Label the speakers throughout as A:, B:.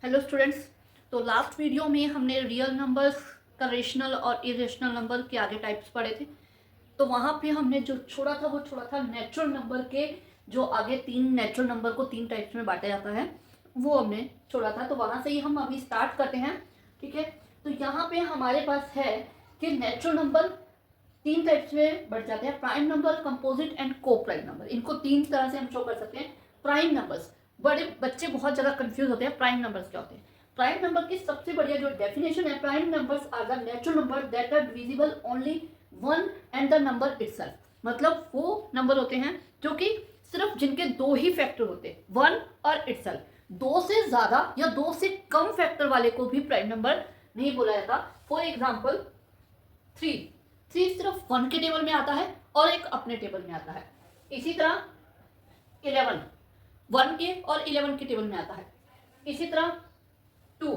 A: Hello students. तो last video में हमने रियल नंबर्स का रेशनल और इरेशनल नंबर के आगे टाइप्स पढ़े थे। तो वहाँ पे हमने जो छोड़ा था वो छोड़ा था नेचुरल नंबर के, जो आगे तीन नेचुरल नंबर को तीन टाइप्स में बांटा जाता है वो हमने छोड़ा था। तो वहाँ से ही हम अभी स्टार्ट करते हैं, ठीक है। तो यहाँ पे हमारे पास है कि नेचुरल नंबर तीन टाइप्स में बढ़ जाते हैं, प्राइम नंबर, कंपोजिट एंड को प्राइम नंबर। इनको तीन तरह से हम शो कर सकते हैं। प्राइम नंबर्स, बड़े बच्चे बहुत ज़्यादा कंफ्यूज होते हैं प्राइम नंबर्स क्या होते हैं। प्राइम नंबर की सबसे बढ़िया जो डेफिनेशन है, prime numbers are the natural number that are divisible only one and the number itself. मतलब वो नंबर होते हैं जो कि सिर्फ जिनके दो ही फैक्टर होते हैं, वन और इटसेल्फ। दो से ज्यादा या दो से कम फैक्टर वाले को भी प्राइम नंबर नहीं बोला जाता। फॉर एग्जाम्पल थ्री, थ्री सिर्फ वन के टेबल में आता है और एक अपने टेबल में आता है। इसी तरह 11 वन के और 11 के टेबल में आता है। इसी तरह टू,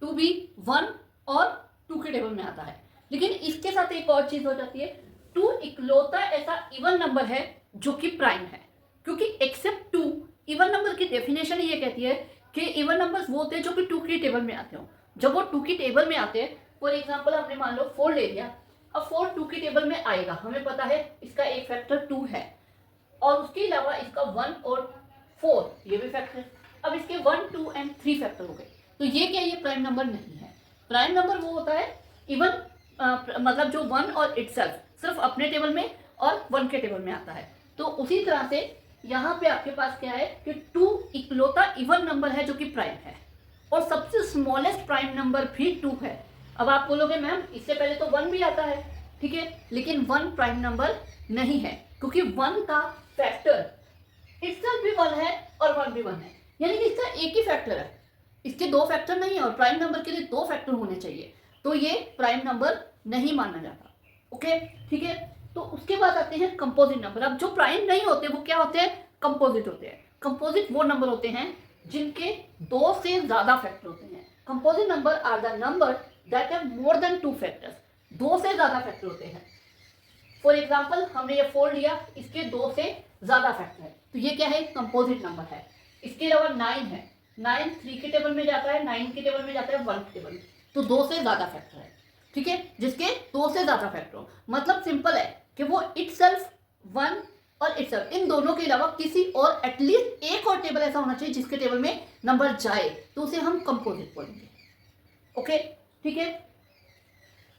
A: टू भी वन और टू के टेबल में आता है। लेकिन इसके साथ एक और चीज हो जाती है, टू इकलौता ऐसा इवन नंबर है जो कि प्राइम है, क्योंकि एक्सेप्ट टू, इवन नंबर की डेफिनेशन ये कहती है कि इवन नंबर्स वो होते हैं जो कि टू की टेबल में आते हो। जब वो टू की टेबल में आते हैं, फॉर एग्जाम्पल हमने मान लो 4 ले लिया, अब 4 टू की टेबल में आएगा, हमें पता है इसका एक फैक्टर 2 है और उसके अलावा इसका 1 और 4 ये भी फैक्टर है। अब इसके 1, 2 एंड 3 फैक्टर हो गए। तो ये क्या, ये प्राइम नंबर नहीं है। प्राइम नंबर वो होता है इवन, मतलब जो 1 और इटसेल्फ सिर्फ अपने टेबल में और 1 के टेबल में आता है। तो उसी तरह से यहाँ पे आपके पास क्या है कि 2 इकलौता इवन नंबर है जो कि प्राइम है, और सबसे स्मॉलेस्ट प्राइम नंबर भी 2 है। अब आप बोलोगे मैम इससे पहले तो 1 भी आता है, ठीक है, लेकिन 1 प्राइम नंबर नहीं है, क्योंकि 1 का फैक्टर इटसेल्फ भी 1 है और 1 भी 1 है, यानी कि इसका एक ही फैक्टर है, इसके दो फैक्टर नहीं है। और प्राइम नंबर के लिए दो फैक्टर होने चाहिए, तो ये प्राइम नंबर नहीं माना जाता। ओके, ठीक है। तो उसके बाद आते हैं कंपोजिट नंबर। अब जो प्राइम नहीं होते वो क्या होते हैं, कंपोजिट होते हैं। कंपोजिट वो नंबर होते हैं जिनके दो से ज्यादा फैक्टर होते हैं। Composite number are the number that have more than 2 factors, दो से ज्यादा फैक्टर होते हैं। फॉर एग्जाम्पल हमने ये 4 लिया, इसके दो से ज्यादा फैक्टर है, तो ये क्या है, कंपोजिट नंबर है। इसके अलावा 9 है, 9 3 के टेबल में जाता है, 9 के टेबल में जाता है, 1 के टेबल में, तो दो से ज्यादा फैक्टर है, ठीक है, जिसके दो से ज्यादा फैक्टर हो। मतलब सिंपल है कि वो इटसेल्फ 1 और इटसेल्फ, इन दोनों के अलावा किसी और एटलीस्ट एक और टेबल ऐसा होना चाहिए जिसके टेबल में नंबर जाए, तो उसे हम कंपोजिट बोलेंगे। ओके, ठीक है।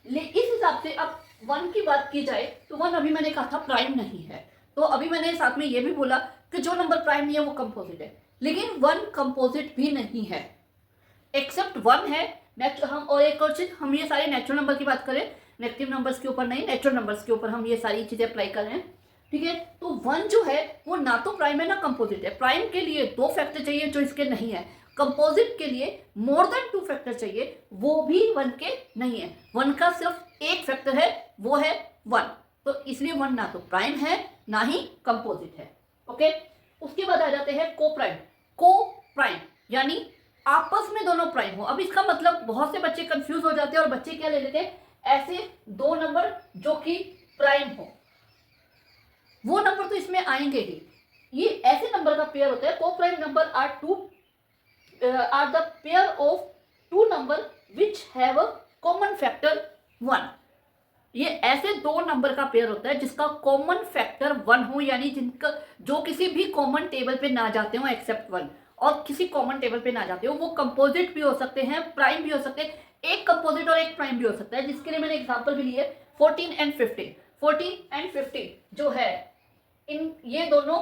A: इस हिसाब से अब 1 की बात की जाए तो 1 अभी मैंने कहा था प्राइम नहीं है, तो अभी मैंने साथ में ये भी बोला कि जो नंबर प्राइम नहीं है वो कंपोजिट है, लेकिन 1 कंपोजिट भी नहीं है, एक्सेप्ट 1 है। हम और एक और चीज, हम ये सारे नेचुरल नंबर की बात करें, नेगेटिव नंबर्स के ऊपर नहीं, नेचुरल नंबर्स के ऊपर हम ये सारी चीजें अप्लाई कर रहे हैं, ठीक है। तो 1 जो है वो ना तो प्राइम है ना कंपोजिट है। प्राइम के लिए दो फैक्टर चाहिए जो इसके नहीं है, कंपोजिट के लिए मोर देन 2 फैक्टर चाहिए, वो भी 1 के नहीं है। 1 का सिर्फ एक फैक्टर है, वो है 1, तो इसलिए 1 ना तो प्राइम है ना ही कंपोजिट है। ओके, उसके बाद आ जाते हैं को प्राइम। को प्राइम यानी आपस में दोनों प्राइम हो। अब इसका मतलब बहुत से बच्चे कंफ्यूज हो जाते हैं और बच्चे क्या ले लेते हैं, ऐसे दो नंबर जो कि प्राइम हो, वो नंबर तो इसमें आएंगे ही। ये ऐसे नंबर का पेयर होता है, को prime number are the pair of two number which have a common factor 1। ये ऐसे दो नंबर का पेयर होता है जिसका कॉमन फैक्टर 1 हो, यानी जिनका जो किसी भी कॉमन टेबल पे ना जाते हो एक्सेप्ट 1, और किसी कॉमन टेबल पे ना जाते हो, वो कंपोजिट भी हो सकते हैं, प्राइम भी हो सकते हैं, एक कंपोजिट और एक प्राइम भी हो सकता है, जिसके लिए मैंने एग्जांपल भी लिए 14 एंड 15। 14 एंड 15 जो है, इन ये दोनों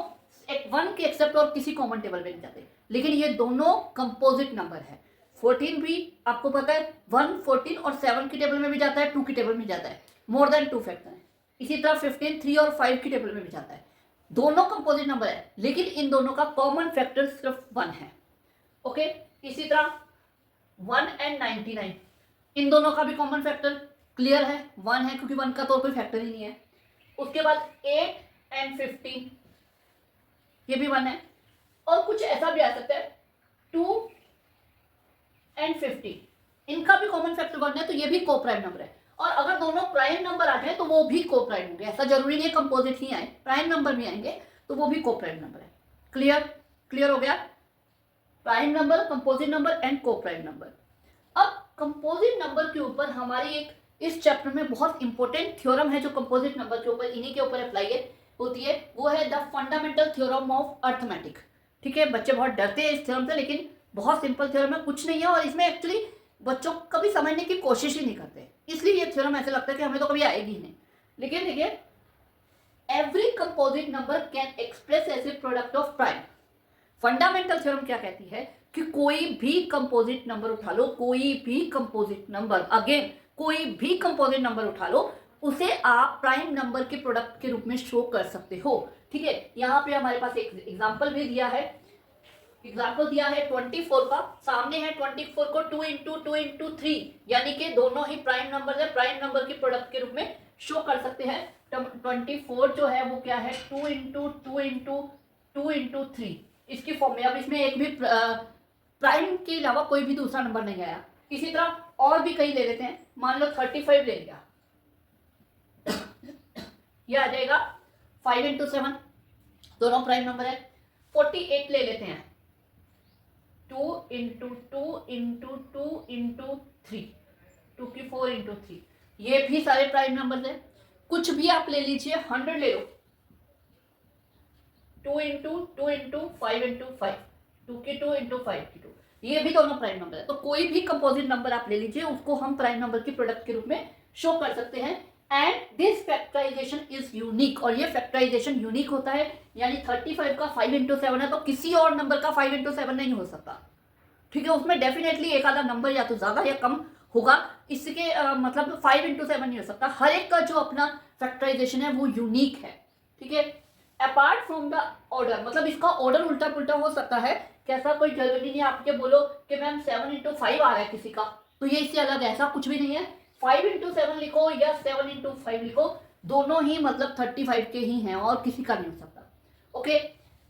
A: 1 के एक्सेप्ट और किसी कॉमन टेबल पे नहीं जाते, लेकिन ये दोनों कंपोजिट नंबर है। 14 भी आपको पता है 1, 14 और 7 की टेबल में भी जाता है, 2 की टेबल में जाता है, मोर देन 2 फैक्टर है। इसी तरह 15 3 और 5 की टेबल में भी जाता है, दोनों कंपोजिट नंबर है, लेकिन इन दोनों का कॉमन फैक्टर सिर्फ 1 है। ओके, इसी तरह 1 एंड 99, इन दोनों का भी कॉमन फैक्टर क्लियर है, 1 है, क्योंकि 1 का तो कोई फैक्टर ही नहीं है। उसके बाद 8 एंड 15, ये भी 1 है। और कुछ ऐसा भी आ सकता है 2 एंड 50, इनका भी कॉमन फैक्टर 1 है, तो ये भी को प्राइम नंबर है। और अगर दोनों प्राइम नंबर आ जाए तो वो भी को प्राइम होंगे, ऐसा जरूरी नहीं है कंपोजिट ही आए, प्राइम नंबर भी आएंगे तो वो भी को प्राइम नंबर है। क्लियर, क्लियर हो गया। Prime number, composite number and को प्राइम नंबर। अब कंपोजिट नंबर के ऊपर हमारी एक इस चैप्टर में बहुत इंपॉर्टेंट थ्योरम है जो कंपोजिट नंबर के ऊपर, इन्हीं के ऊपर अप्लाई होती है, वो है the fundamental theorem of arithmetic. ठीक है, बच्चे बहुत डरते हैं इस थ्योरम से, लेकिन बहुत सिंपल थ्योरम है, कुछ नहीं है, और इसमें एक्चुअली बच्चों कभी समझने की कोशिश ही नहीं करते, इसलिए ये थ्योरम ऐसे लगता है कि हमें तो कभी आएगी ही नहीं। लेकिन देखिए, every composite number can express as a product of prime. Fundamental theorem क्या कहती है कि कोई भी कंपोजिट नंबर उठा लो, कोई भी कंपोजिट नंबर, अगेन कोई भी कंपोजिट नंबर उठा लो, उसे आप प्राइम नंबर के प्रोडक्ट के रूप में शो कर सकते हो। ठीक है, यहाँ पे हमारे पास एक एग्जांपल भी दिया है, एग्जाम्पल दिया है 24 का, सामने है 24 को 2 इंटू 2 इंटू 3, यानी कि दोनों ही प्राइम नंबर है, प्राइम नंबर के प्रोडक्ट के रूप में शो कर सकते हैं। 24 जो है वो क्या है, 2 इंटू 2 इंटू 2 इंटू 3 इसकी फॉर्म में। अब इसमें एक भी प्राइम के अलावा कोई भी दूसरा नंबर नहीं आया। इसी तरह और भी कई ले लेते हैं, मान लो 35 ले लिया, ये आ जाएगा 5 इंटू 7, दोनों प्राइम नंबर है। 48 ले लेते हैं, 2 इंटू 2 इंटू 2 इंटू 3, 2 की 4 इंटू 3, ये भी सारे प्राइम नंबर है। कुछ भी आप ले लीजिए, 100 ले लो, 2 इंटू 2 इंटू 5 इंटू 5, 2 की 2 इंटू 5 की 2, ये भी दोनों प्राइम नंबर है। तो कोई भी कंपोजिट नंबर आप ले लीजिए, उसको हम प्राइम नंबर की प्रोडक्ट के रूप में शो कर सकते हैं। And this factorisation is unique, और ये फैक्टराइजेशन यूनिक होता है, यानी 35 का 5 इंटू 7 है तो किसी और नंबर का 5 इंटू 7 नहीं हो सकता। ठीक है, उसमें डेफिनेटली एक आधा नंबर या तो ज्यादा या कम होगा, इसके मतलब 5 इंटू 7 नहीं हो सकता। हर एक का जो अपना फैक्टराइजेशन है वो यूनिक है। ठीक है, अपार्ट फ्रॉम द ऑर्डर, मतलब इसका ऑर्डर उल्टा पुल्टा हो सकता है, कैसा कोई जरूरी नहीं आपके बोलो कि मैम 7 इंटू 5 आ रहा है किसी का, तो ये इससे अलग है, ऐसा कुछ भी नहीं है। 5 इंटू 7 लिखो या 7 इंटू 5 लिखो, दोनों ही मतलब 35 के ही हैं और किसी का नहीं हो सकता। ओके,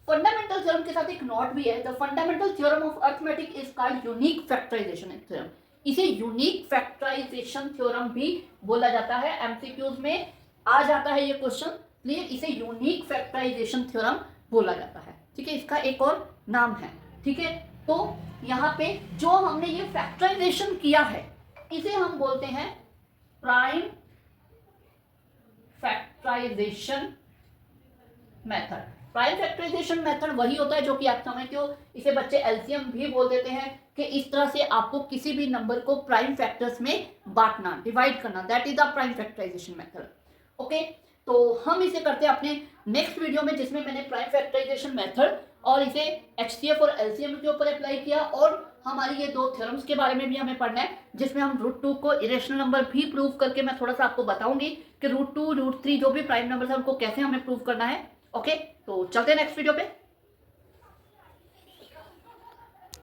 A: फंडामेंटल थ्योरम के साथ एक नोट भी है, the fundamental theorem of arithmetic is called unique factorisation theorem. इसे यूनिक फैक्टराइजेशन थ्योरम भी बोला जाता है, एमसीक्यूज में आ जाता है ये क्वेश्चन, इसलिए इसे यूनिक फैक्टराइजेशन थ्योरम बोला जाता है। ठीक है, इसका एक और नाम है। ठीक है, तो यहाँ पे जो हमने ये फैक्टराइजेशन किया है इसे हम बोलते हैं prime factorisation method. Prime factorisation method वही होता है जो कि आप समझते हो, इसे बच्चे एलसीएम भी बोल देते हैं, कि इस तरह से आपको किसी भी नंबर को प्राइम फैक्टर्स में बांटना, डिवाइड करना, that is the prime factorisation method. Okay, तो हम इसे करते हैं अपने नेक्स्ट वीडियो में, जिसमें मैंने प्राइम फैक्टराइजेशन मेथड और इसे एचसीएफ और एलसीएम के ऊपर अप्लाई किया, और हमारी ये दो थ्योरम्स के बारे में भी हमें पढ़ना है, जिसमें हम √2 को इरेशनल नंबर भी प्रूव करके मैं थोड़ा सा आपको बताऊंगी कि √2, √3 जो भी प्राइम नंबर है उनको कैसे हमें प्रूव करना है। ओके, तो चलते हैं नेक्स्ट वीडियो पे।